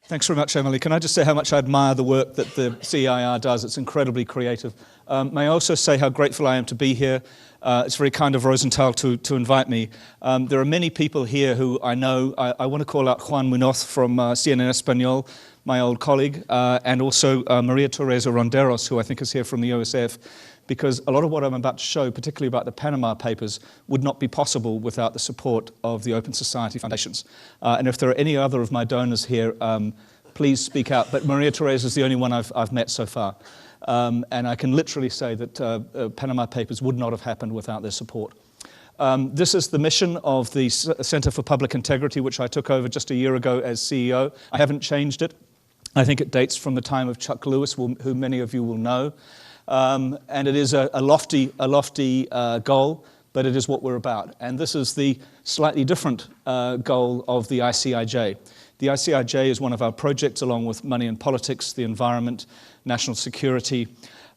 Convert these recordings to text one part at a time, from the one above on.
Thanks very much, Emily. Can I just say how much I admire the work that the CIR does? It's incredibly creative. May I also say how grateful I am to be here. It's very kind of Rosenthal to invite me. There are many people here who I know. I want to call out Juan Munoz from CNN Español, my old colleague, and also Maria Teresa Ronderos, who I think is here from the OSF, because a lot of what I'm about to show, particularly about the Panama Papers, would not be possible without the support of the Open Society Foundations. And if there are any other of my donors here, please speak out. But Maria Teresa is the only one I've met so far. And I can literally say that Panama Papers would not have happened without their support. This is the mission of the Center for Public Integrity, which I took over just a year ago as CEO. I haven't changed it. I think it dates from the time of Chuck Lewis, who many of you will know. And it is a lofty goal, but it is what we're about. And this is the slightly different goal of the ICIJ. The ICIJ is one of our projects, along with money and politics, the environment, national security,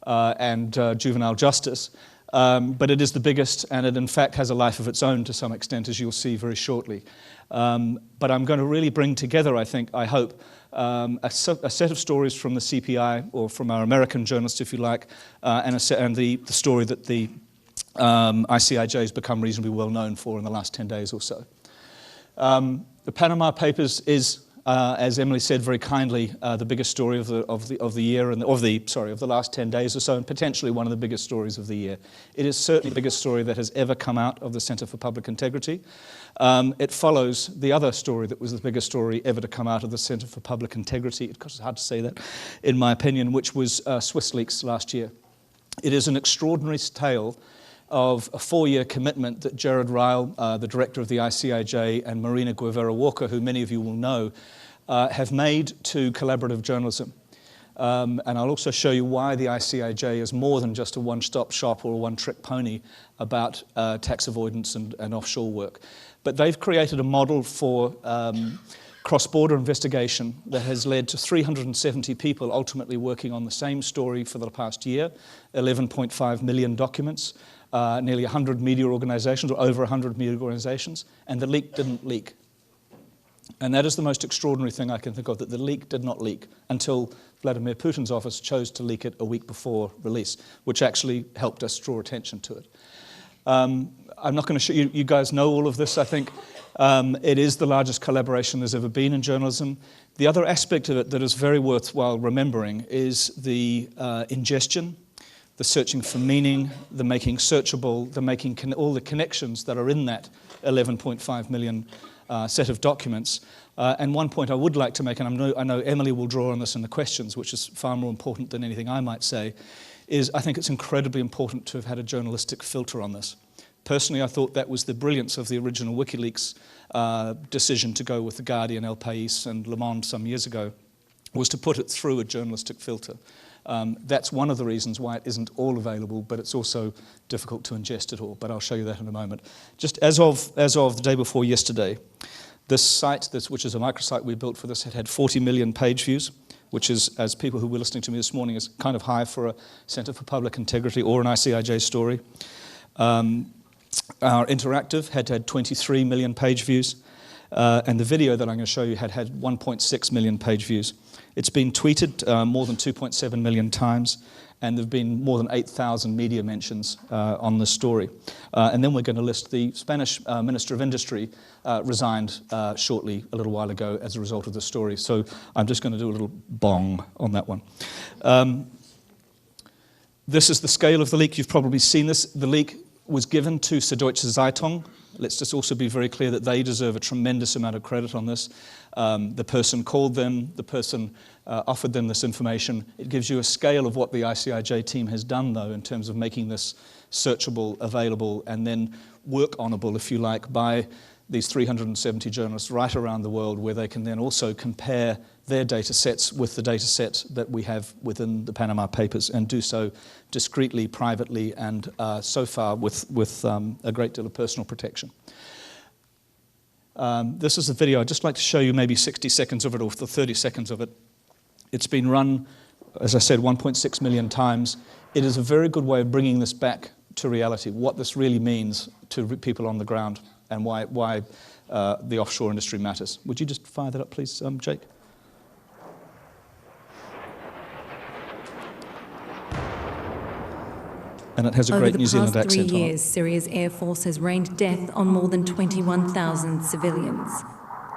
and juvenile justice. But it is the biggest, and it in fact has a life of its own to some extent, as you'll see very shortly. But I'm going to really bring together, I hope, a set of stories from the CPI, or from our American journalists, if you like, and the story that the ICIJ has become reasonably well known for in the last 10 days or so. The Panama Papers is, as Emily said very kindly, the biggest story of the year, and of the last 10 days or so, and potentially one of the biggest stories of the year. It is certainly the biggest story that has ever come out of the Center for Public Integrity. It follows the other story that was the biggest story ever to come out of the Center for Public Integrity. It's hard to say that, in my opinion, which was Swiss leaks last year. It is an extraordinary tale of a 4-year commitment that Jared Ryle, the director of the ICIJ, and Marina Guevara Walker, who many of you will know, have made to collaborative journalism. And I'll also show you why the ICIJ is more than just a one-stop shop or a one-trick pony about tax avoidance and offshore work. But they've created a model for cross-border investigation that has led to 370 people ultimately working on the same story for the past year, 11.5 million documents, nearly 100 media organizations, or over 100 media organizations, and the leak didn't leak. And that is the most extraordinary thing I can think of, that the leak did not leak until Vladimir Putin's office chose to leak it a week before release, which actually helped us draw attention to it. I'm not going to show you, you guys know all of this, I think. It is the largest collaboration there's ever been in journalism. The other aspect of it that is very worthwhile remembering is the ingestion, the searching for meaning, the making searchable, the making all the connections that are in that 11.5 million set of documents. And one point I would like to make, and I know Emily will draw on this in the questions, which is far more important than anything I might say, is I think it's incredibly important to have had a journalistic filter on this. Personally, I thought that was the brilliance of the original WikiLeaks decision to go with The Guardian, El País, and Le Monde some years ago, was to put it through a journalistic filter. That's one of the reasons why it isn't all available, but it's also difficult to ingest it all. But I'll show you that in a moment. Just as of the day before yesterday, this site, which is a microsite we built for this, had 40 million page views, which is, as people who were listening to me this morning, is kind of high for a Center for Public Integrity or an ICIJ story. Our interactive had 23 million page views, and the video that I'm going to show you had 1.6 million page views. It's been tweeted more than 2.7 million times, and there have been more than 8,000 media mentions on this story. And then we're going to list the Spanish Minister of Industry resigned shortly, a little while ago, as a result of the story. So I'm just going to do a little bong on that one. This is the scale of the leak. You've probably seen this. The leak was given to Süddeutsche Zeitung. Let's just also be very clear that they deserve a tremendous amount of credit on this. The person called them, the person offered them this information. It gives you a scale of what the ICIJ team has done, though, in terms of making this searchable, available, and then work-onable, if you like, by these 370 journalists right around the world, where they can then also compare their data sets with the data set that we have within the Panama Papers, and do so discreetly, privately, and so far with a great deal of personal protection. This is a video. I'd just like to show you maybe 60 seconds of it, or 30 seconds of it. It's been run, as I said, 1.6 million times. It is a very good way of bringing this back to reality, what this really means to people on the ground, and why the offshore industry matters. Would you just fire that up, please, Jake? and it has a great New Zealand accent on it. Over the past 3 years, Syria's Air Force has rained death on more than 21,000 civilians.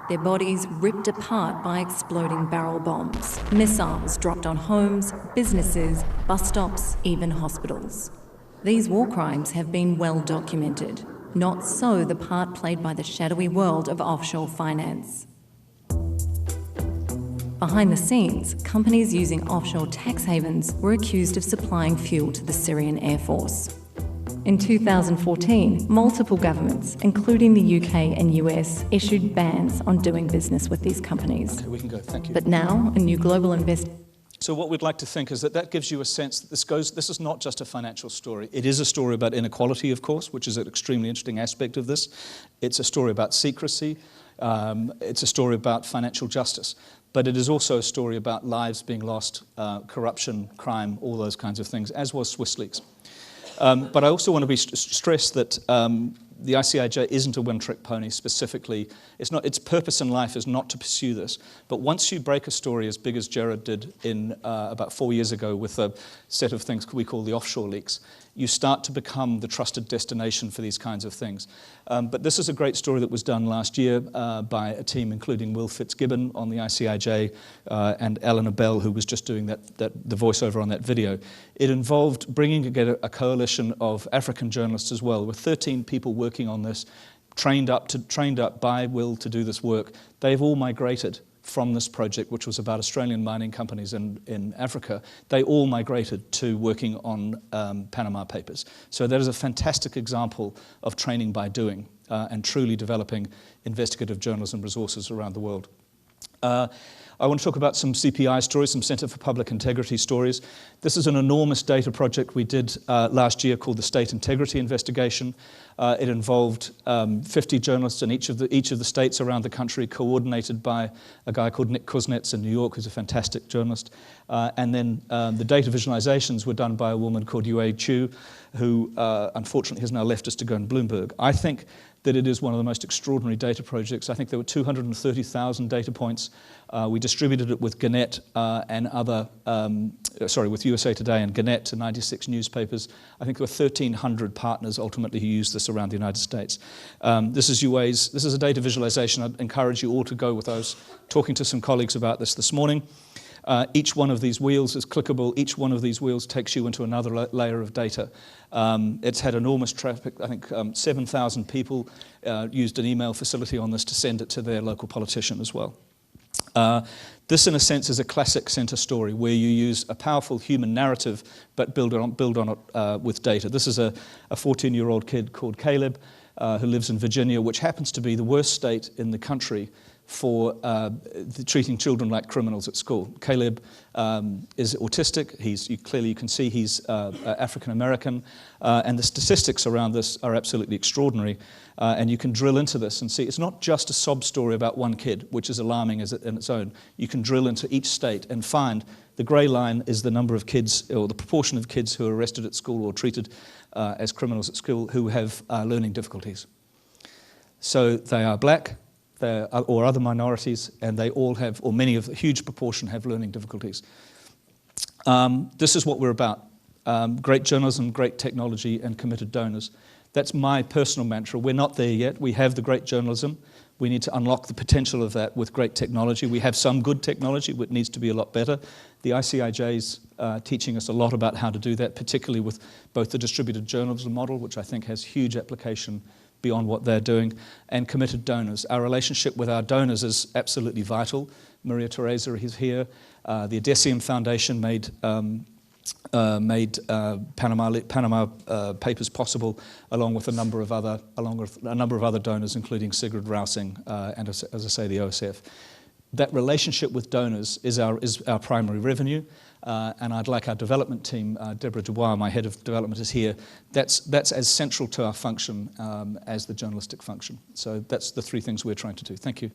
Their bodies ripped apart by exploding barrel bombs, missiles dropped on homes, businesses, bus stops, even hospitals. These war crimes have been well documented. Not so the part played by the shadowy world of offshore finance. Behind the scenes, companies using offshore tax havens were accused of supplying fuel to the Syrian Air Force. In 2014, multiple governments, including the UK and US, issued bans on doing business with these companies. Okay, we can go, thank you. But now, a new global investigation. So what we'd like to think is that gives you a sense that this is not just a financial story. It is a story about inequality, of course, which is an extremely interesting aspect of this. It's a story about secrecy. It's a story about financial justice. But it is also a story about lives being lost, corruption, crime, all those kinds of things, as was Swiss Leaks. But I also want to stress that the ICIJ isn't a one-trick pony specifically. Its purpose in life is not to pursue this. But once you break a story as big as Jared did in about 4 years ago with a set of things we call the offshore leaks, you start to become the trusted destination for these kinds of things. But this is a great story that was done last year by a team including Will Fitzgibbon on the ICIJ and Eleanor Bale, who was just doing the voiceover on that video. It involved bringing together a coalition of African journalists as well, with 13 people working on this, trained up by Will to do this work. They've all migrated from this project, which was about Australian mining companies in Africa. They all migrated to working on Panama Papers. So that is a fantastic example of training by doing and truly developing investigative journalism resources around the world. I want to talk about some CPI stories, some Centre for Public Integrity stories. This is an enormous data project we did last year called the State Integrity Investigation. It involved 50 journalists in each of the states around the country, coordinated by a guy called Nick Kuznets in New York, who's a fantastic journalist. And then the data visualizations were done by a woman called Yue Chu, who unfortunately has now left us to go in Bloomberg. I think that it is one of the most extraordinary data projects. I think there were 230,000 data points. We distributed it with Gannett and with USA Today and Gannett to 96 newspapers. I think there were 1,300 partners ultimately who used this around the United States. This is a data visualization. I'd encourage you all to go with those. Talking to some colleagues about this morning. Each one of these wheels is clickable. Each one of these wheels takes you into another layer of data. It's had enormous traffic. I think 7,000 people used an email facility on this to send it to their local politician as well. This, in a sense, is a classic centre story where you use a powerful human narrative but build on it with data. This is a 14-year-old kid called Caleb who lives in Virginia, which happens to be the worst state in the country for treating children like criminals at school. Caleb is autistic. You can see he's African American, and the statistics around this are absolutely extraordinary. And you can drill into this and see it's not just a sob story about one kid, which is alarming in its own. You can drill into each state and find the grey line is the number of kids, or the proportion of kids who are arrested at school or treated as criminals at school who have learning difficulties. So they are black, or other minorities, and they all have, or many of a huge proportion have learning difficulties. This is what we're about. Great journalism, great technology, and committed donors. That's my personal mantra. We're not there yet. We have the great journalism. We need to unlock the potential of that with great technology. We have some good technology, but it needs to be a lot better. The ICIJ's teaching us a lot about how to do that, particularly with both the distributed journalism model, which I think has huge application beyond what they're doing, and committed donors. Our relationship with our donors is absolutely vital. Maria Teresa is here. The Odessium Foundation made Panama Papers possible, along with a number of other donors, including Sigrid Rousing and, as I say, the OSF. That relationship with donors is our primary revenue. And I'd like our development team, Deborah Dubois, my head of development, is here. That's as central to our function as the journalistic function. So that's the three things we're trying to do. Thank you.